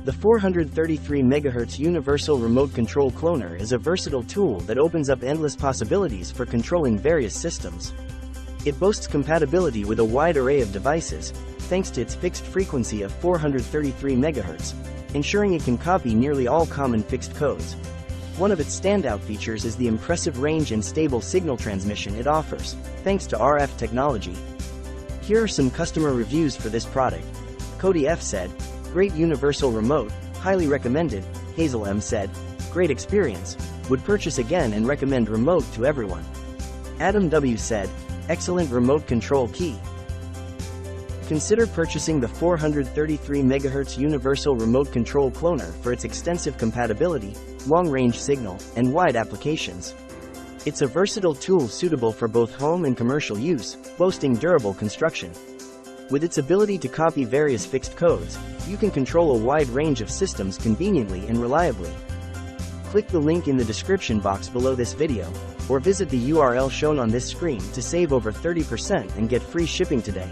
The 433 MHz Universal Remote Control Cloner is a versatile tool that opens up endless possibilities for controlling various systems. It boasts compatibility with a wide array of devices, thanks to its fixed frequency of 433 MHz, ensuring it can copy nearly all common fixed codes. One of its standout features is the impressive range and stable signal transmission it offers, thanks to RF technology. Here are some customer reviews for this product. Cody F said, "Great universal remote, highly recommended." Hazel M said, "Great experience, would purchase again and recommend remote to everyone." Adam W said, "Excellent remote control key. Consider purchasing the 433 MHz Universal Remote Control Cloner for its extensive compatibility, long-range signal, and wide applications. It's a versatile tool suitable for both home and commercial use, boasting durable construction. With its ability to copy various fixed codes, you can control a wide range of systems conveniently and reliably." Click the link in the description box below this video, or visit the URL shown on this screen to save over 30% and get free shipping today.